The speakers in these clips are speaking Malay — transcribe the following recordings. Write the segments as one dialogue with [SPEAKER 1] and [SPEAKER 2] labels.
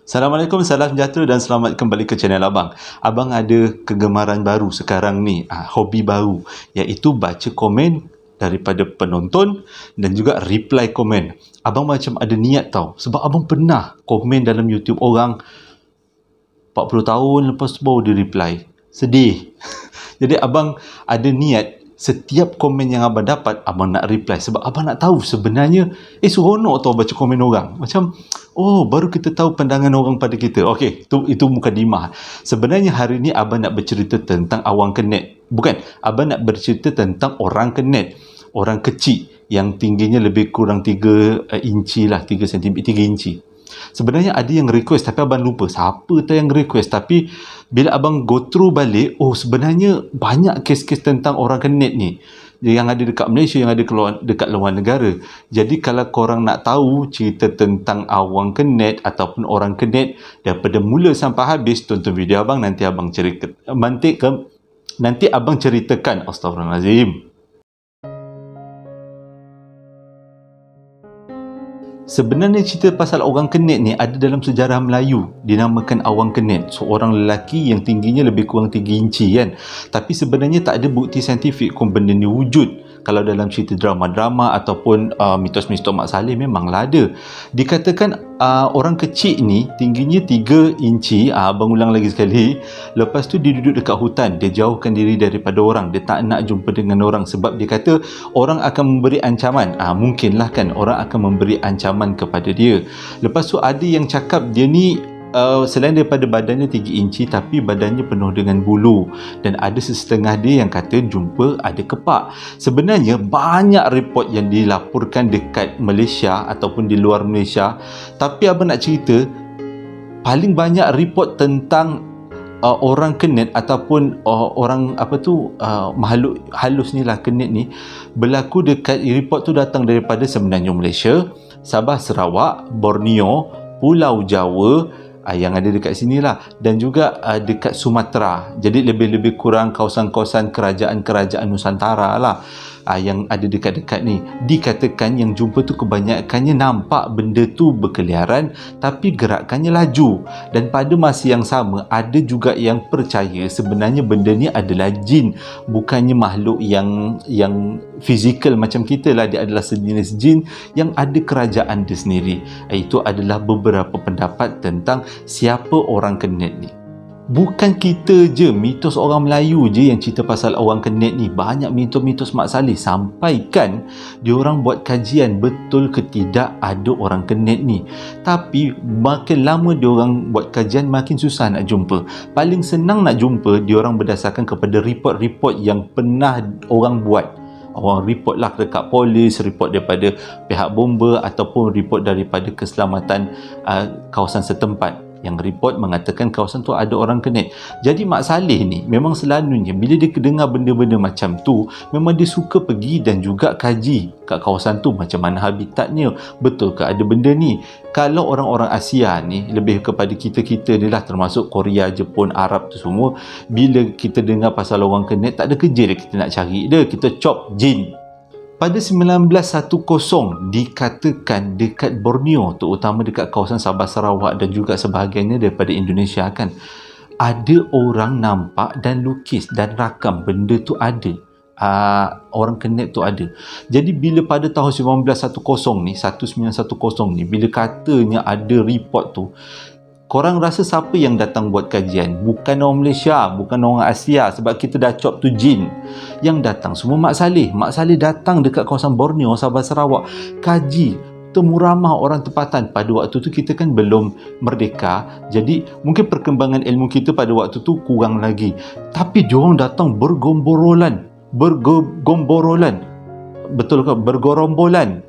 [SPEAKER 1] Assalamualaikum, salam sejahtera dan selamat kembali ke channel Abang. Abang ada kegemaran baru sekarang ni, hobi baru, iaitu baca komen daripada penonton dan juga reply komen. Abang macam ada niat tau, sebab abang pernah komen dalam YouTube orang 40 tahun lepas tu baru dia reply. Sedih. Jadi abang ada niat setiap komen yang abang dapat, abang nak reply. Sebab abang nak tahu sebenarnya, seronok tau baca komen orang. Macam, baru kita tahu pandangan orang pada kita. Okey, itu mukadimah. Sebenarnya hari ni abang nak bercerita tentang awang kenet. Bukan, abang nak bercerita tentang orang kenet. Orang kecil yang tingginya lebih kurang 3 inci lah, 3 cm, 3 inci. Sebenarnya ada yang request tapi abang lupa siapa tu yang request. Tapi bila abang go through balik, sebenarnya banyak kes-kes tentang orang kenet ni yang ada dekat Malaysia, yang ada dekat luar negara. Jadi kalau korang nak tahu cerita tentang awang kenet ataupun orang kenet daripada mula sampai habis, tonton video abang. Nanti abang ceritakan. Astaghfirullahalazim. Sebenarnya cerita pasal orang kenet ni ada dalam sejarah Melayu, dinamakan awang kenet. Seorang lelaki yang tingginya lebih kurang 3 inci kan. Tapi sebenarnya tak ada bukti saintifik kong benda ni wujud. Kalau dalam cerita drama-drama ataupun mitos-mitos Mak Saleh memanglah ada. Dikatakan orang kecil ni tingginya 3 inci. Abang ulang lagi sekali. Lepas tu dia duduk dekat hutan, dia jauhkan diri daripada orang, dia tak nak jumpa dengan orang sebab dia kata orang akan memberi ancaman. Mungkinlah kan orang akan memberi ancaman kepada dia. Lepas tu ada yang cakap dia ni selain daripada badannya 3 inci tapi badannya penuh dengan bulu, dan ada sesetengah dia yang kata jumpa ada kepak. Sebenarnya banyak report yang dilaporkan dekat Malaysia ataupun di luar Malaysia, tapi abang nak cerita paling banyak report tentang orang kenet ataupun orang makhluk halus ni lah, kenet ni berlaku dekat, report tu datang daripada Semenanjung Malaysia, Sabah, Sarawak, Borneo, Pulau Jawa, yang ada dekat sini lah, dan juga dekat Sumatera. Jadi lebih-lebih kurang kawasan-kawasan kerajaan-kerajaan Nusantara lah yang ada dekat-dekat ni. Dikatakan yang jumpa tu kebanyakannya nampak benda tu berkeliaran tapi gerakannya laju. Dan pada masa yang sama ada juga yang percaya sebenarnya benda ni adalah jin, bukannya makhluk yang fizikal macam kita lah. Dia adalah sejenis jin yang ada kerajaan dia sendiri. Itu adalah beberapa pendapat tentang siapa orang kenet ni. Bukan kita je, mitos orang Melayu je yang cerita pasal orang kenet ni. Banyak mitos-mitos Mak Saleh sampaikan diorang buat kajian betul ke tidak ada orang kenet ni. Tapi makin lama diorang buat kajian makin susah nak jumpa. Paling senang nak jumpa diorang berdasarkan kepada report-report yang pernah orang buat. Orang report lah dekat polis, report daripada pihak bomba ataupun report daripada keselamatan kawasan setempat yang report mengatakan kawasan tu ada orang kenet. Jadi Mak Saleh ni memang selalunya bila dia dengar benda-benda macam tu, memang dia suka pergi dan juga kaji kat kawasan tu macam mana habitatnya, betul ke ada benda ni. Kalau orang-orang Asia ni lebih kepada kita-kita ni lah, termasuk Korea, Jepun, Arab tu semua, bila kita dengar pasal orang kenet tak ada kerja dia kita nak cari dia, kita chop jin. Pada 1910 dikatakan dekat Borneo, terutama dekat kawasan Sabah, Sarawak dan juga sebahagiannya daripada Indonesia kan, ada orang nampak dan lukis dan rakam benda tu ada. Orang kenet tu ada. Jadi bila pada tahun 1910 ni, bila katanya ada report tu, korang rasa siapa yang datang buat kajian? Bukan orang Malaysia, bukan orang Asia, sebab kita dah cop tu jin. Yang datang semua Mak Saleh. Mak Saleh datang dekat kawasan Borneo, Sabah, Sarawak, kaji. Temu ramah orang tempatan. Pada waktu tu kita kan belum merdeka, jadi mungkin perkembangan ilmu kita pada waktu tu kurang lagi. Tapi diorang datang bergombolan, betul ke? Bergorombolan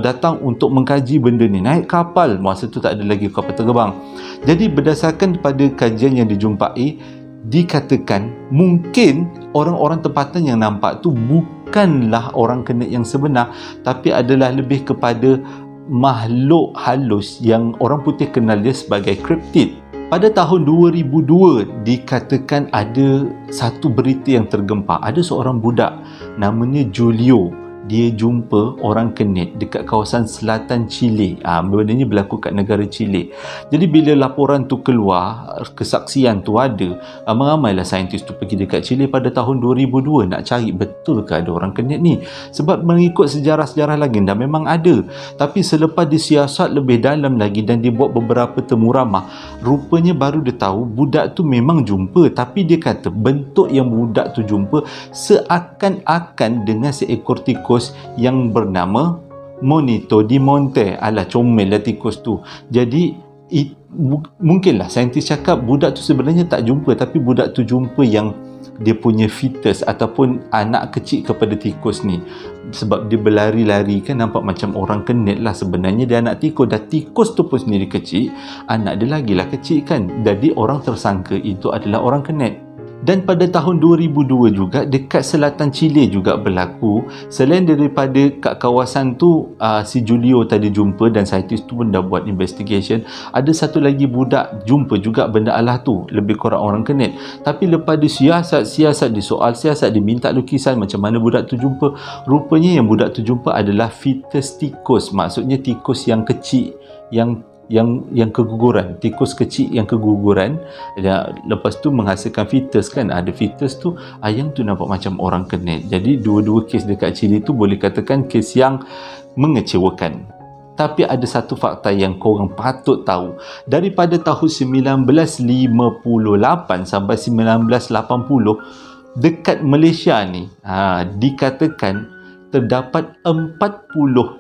[SPEAKER 1] datang untuk mengkaji benda ni. Naik kapal, masa tu tak ada lagi kapal terbang. Jadi berdasarkan pada kajian yang dijumpai, dikatakan mungkin orang-orang tempatan yang nampak tu bukanlah orang kenet yang sebenar, tapi adalah lebih kepada makhluk halus yang orang putih kenal dia sebagai kriptid. Pada tahun 2002 dikatakan ada satu berita yang tergempar. Ada seorang budak namanya Julio. dia jumpa orang kenit dekat kawasan selatan Chile. Benda ni berlaku kat negara Chile. Jadi bila laporan tu keluar, kesaksian tu ada, ramai-ramailah saintis tu pergi dekat Chile pada tahun 2002 nak cari betul ke ada orang kenit ni. Sebab mengikut sejarah-sejarah legenda memang ada. Tapi selepas disiasat lebih dalam lagi dan dibuat beberapa temu ramah, rupanya baru dia tahu budak tu memang jumpa. Tapi dia kata bentuk yang budak tu jumpa seakan-akan dengan seekor tikus yang bernama Monito di Monte. Alah, comel lah tikus tu. Jadi mungkinlah saintis cakap budak tu sebenarnya tak jumpa, tapi budak tu jumpa yang dia punya fetus ataupun anak kecil kepada tikus ni. Sebab dia berlari-lari kan nampak macam orang kenit lah, sebenarnya dia anak tikus. Dan tikus tu pun sendiri kecil, anak dia lagilah kecil kan. Jadi orang tersangka itu adalah orang kenit. Dan pada tahun 2002 juga dekat selatan Chile juga berlaku. Selain daripada kat kawasan tu si Julio tadi jumpa dan saintis tu pun dah buat investigation, ada satu lagi budak jumpa juga benda alah tu, lebih kurang orang kenit. Tapi lepas disiasat, disoal siasat, diminta lukisan macam mana budak tu jumpa, rupanya yang budak tu jumpa adalah fetus tikus. Maksudnya tikus yang kecil yang keguguran, tikus kecil yang keguguran. Lepas tu menghasilkan fetus kan, ada fetus tu, yang tu nampak macam orang kenit. Jadi dua-dua kes dekat Chile tu boleh katakan kes yang mengecewakan. Tapi ada satu fakta yang korang patut tahu. Daripada tahun 1958 sampai 1980 dekat Malaysia ni, dikatakan terdapat 48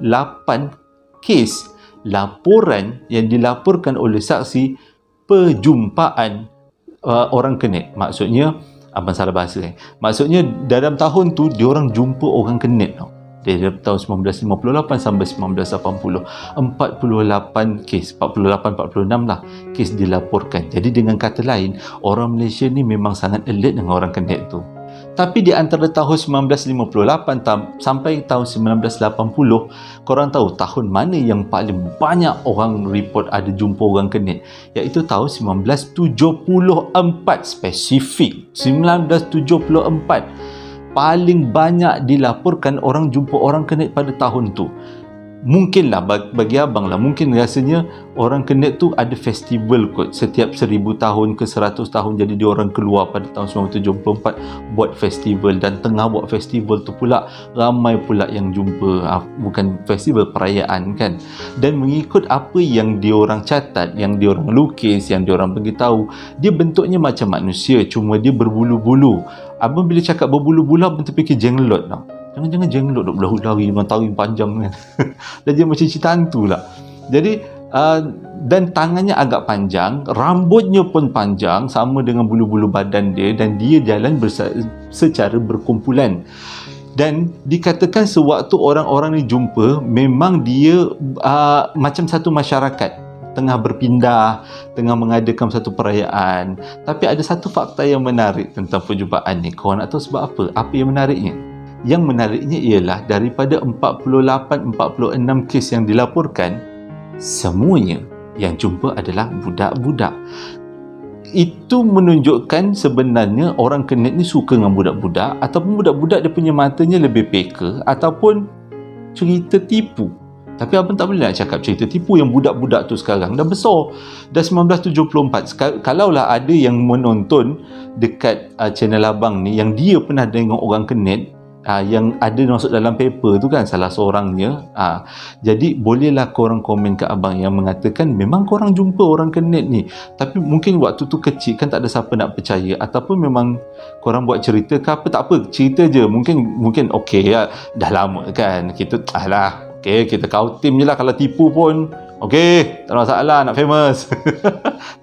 [SPEAKER 1] kes laporan yang dilaporkan oleh saksi perjumpaan orang kenit. Maksudnya, abang salah bahasa maksudnya dalam tahun tu diorang jumpa orang kenit tau. Dari tahun 1958 sampai 1980, 48 kes, 48-46 lah kes dilaporkan. Jadi dengan kata lain, orang Malaysia ni memang sangat alert dengan orang kenit tu. Tapi di antara tahun 1958 sampai tahun 1980, korang tahu tahun mana yang paling banyak orang report ada jumpa orang kenit? Iaitu tahun 1974, spesifik 1974. Paling banyak dilaporkan orang jumpa orang kenit pada tahun tu. Mungkinlah bagi abang lah, mungkin rasanya orang kenit tu ada festival kot setiap 1000 tahun ke 100 tahun. Jadi dia orang keluar pada tahun 1974 buat festival, dan tengah buat festival tu pula ramai pula yang jumpa. Bukan festival, perayaan kan. Dan mengikut apa yang dia orang catat, yang dia orang lukis, yang dia orang beritahu, dia bentuknya macam manusia, cuma dia berbulu-bulu. Abang bila cakap berbulu-bulu, abang terfikir jenglot tau. Jangan-jangan jenglot duk berlari dengan taring panjang kan. Dan dia macam cerita hantu lah. Jadi dan tangannya agak panjang, rambutnya pun panjang sama dengan bulu-bulu badan dia, dan dia jalan secara berkumpulan. Dan dikatakan sewaktu orang-orang ni jumpa, memang dia macam satu masyarakat tengah berpindah, tengah mengadakan satu perayaan. Tapi ada satu fakta yang menarik tentang perjumpaan ni. Korang nak tahu sebab apa? Apa yang menariknya? Yang menariknya ialah daripada 48-46 kes yang dilaporkan, semuanya yang jumpa adalah budak-budak. Itu menunjukkan sebenarnya orang kenit ni suka dengan budak-budak, ataupun budak-budak dia punya matanya lebih peka, ataupun cerita tipu. Tapi abang tak boleh nak cakap cerita tipu yang budak-budak tu sekarang dah besar. Dah 1974. Kalaulah ada yang menonton dekat channel abang ni yang dia pernah tengok orang kenit, yang ada masuk dalam paper tu kan, salah seorangnya, jadi bolehlah korang komen ke abang yang mengatakan memang korang jumpa orang kenit ni, tapi mungkin waktu tu kecil kan, tak ada siapa nak percaya, ataupun memang korang buat cerita ke apa. Tak apa, cerita je. Mungkin okey ya, dah lama kan kita, okey, kita kau tim je lah. Kalau tipu pun okey, tak ada masalah, nak famous.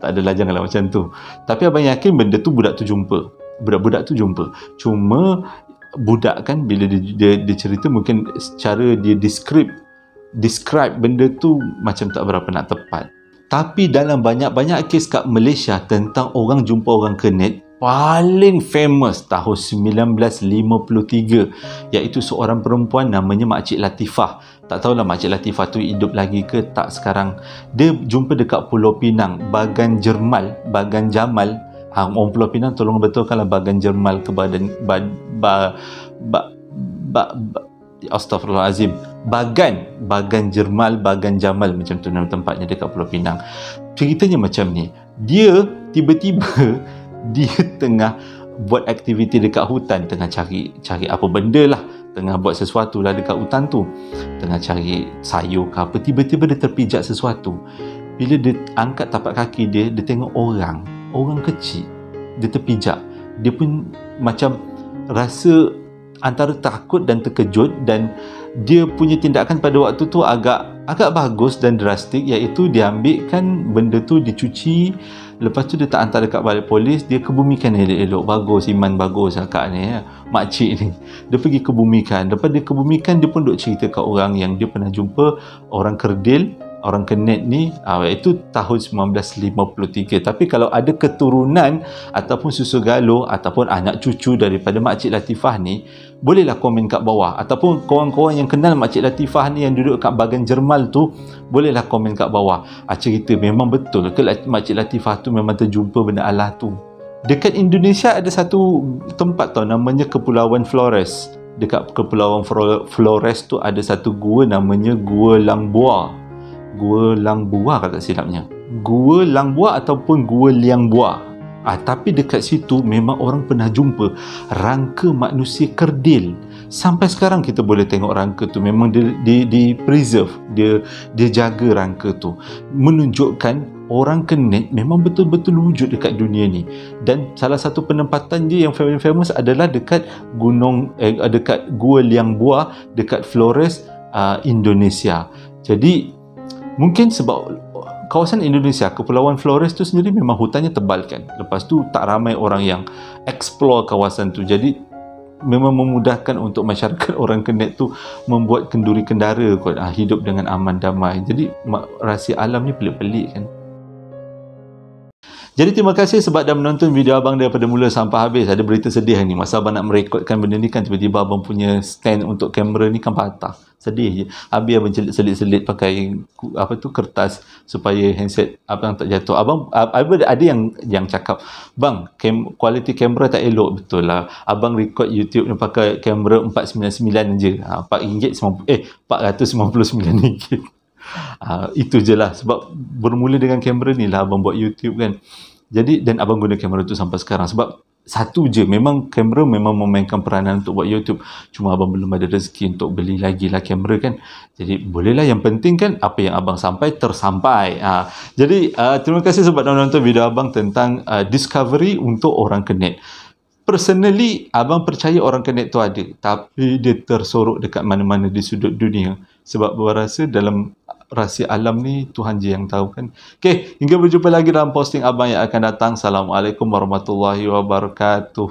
[SPEAKER 1] Tak adalah, janganlah macam tu. Tapi abang yakin benda tu budak tu jumpa. Budak-budak tu jumpa. Cuma budak kan, bila dia cerita, mungkin cara dia describe benda tu macam tak berapa nak tepat. Tapi dalam banyak-banyak kes kat Malaysia tentang orang jumpa orang kenit, paling famous tahun 1953, iaitu seorang perempuan namanya Makcik Latifah. Tak tahulah Makcik Latifah tu hidup lagi ke tak sekarang. Dia jumpa dekat Pulau Pinang, Bagan Jamal. Orang Pulau Pinang tolong betulkanlah Bagan Jamal ke Astaghfirullahalazim, Bagan Jermal, Bagan Jamal, macam tu nama tempatnya dekat Pulau Pinang. Ceritanya macam ni, dia tiba-tiba dia tengah buat aktiviti dekat hutan, tengah cari apa benda lah, tengah buat sesuatu lah dekat hutan tu, tengah cari sayur ke apa, tiba-tiba dia terpijak sesuatu. Bila dia angkat tapak kaki dia tengok orang kecil, dia terpijak. Dia pun macam rasa antara takut dan terkejut, dan dia punya tindakan pada waktu tu agak bagus dan drastik, iaitu dia ambilkan benda tu, dicuci, lepas tu dia tak hantar dekat balik polis, dia kebumikan elok-elok. Bagus, iman bagus akak ni, makcik ni. Dia pergi kebumikan. Lepas dia kebumikan, dia pun duk cerita kat orang yang dia pernah jumpa orang kerdil, orang kenet ni, itu tahun 1953. Tapi kalau ada keturunan ataupun susu galuh ataupun anak cucu daripada Makcik Latifah ni, bolehlah komen kat bawah. Ataupun korang-korang yang kenal Makcik Latifah ni yang duduk kat Bagan Jermal tu, bolehlah komen kat bawah. Cerita memang betul ke Makcik Latifah tu memang terjumpa benda Allah tu? Dekat Indonesia ada satu tempat tau, namanya Kepulauan Flores. Dekat Kepulauan Flores tu ada satu gua namanya Gua Langbua. Gua Langbua kalau tak silapnya. Gua Langbua ataupun Gua Liangbua. Tapi dekat situ memang orang pernah jumpa rangka manusia kerdil. Sampai sekarang kita boleh tengok rangka tu. Memang dia preserve, dia jaga rangka tu, menunjukkan orang kenet memang betul-betul wujud dekat dunia ni. Dan salah satu penempatan dia yang famous adalah dekat dekat Gua Liangbua, dekat Flores, Indonesia. Jadi mungkin sebab kawasan Indonesia, Kepulauan Flores tu sendiri memang hutannya tebal kan. Lepas tu tak ramai orang yang explore kawasan tu. Jadi memang memudahkan untuk masyarakat orang kenet tu membuat kenduri kendara kot, hidup dengan aman damai. Jadi rahsia alam ni pelik-pelik kan. Jadi terima kasih sebab dah menonton video abang daripada mula sampai habis. Ada berita sedih ni, masa abang nak merekodkan benda ni kan, tiba-tiba abang punya stand untuk kamera ni kan patah. Sedih je. Habis abang selit-selit pakai kertas supaya handset abang tak jatuh. Abang ada yang cakap, "Bang, kualiti kamera tak elok." Betul lah. Abang record YouTube ni pakai kamera 499 je. RM499. Itu je lah. Sebab bermula dengan kamera ni lah abang buat YouTube kan. Jadi, dan abang guna kamera tu sampai sekarang. Sebab satu je, memang kamera memang memainkan peranan untuk buat YouTube. Cuma abang belum ada rezeki untuk beli lagi lah kamera kan. Jadi bolehlah, yang penting kan apa yang abang sampai tersampai. Jadi terima kasih sebab dah menonton video abang tentang discovery untuk orang kenet. Personally, abang percaya orang kenet tu ada, tapi dia tersorok dekat mana-mana di sudut dunia. Sebab abang rasa dalam rahsia alam ni Tuhan je yang tahu kan. Okey, hingga berjumpa lagi dalam posting abang yang akan datang. Assalamualaikum warahmatullahi wabarakatuh.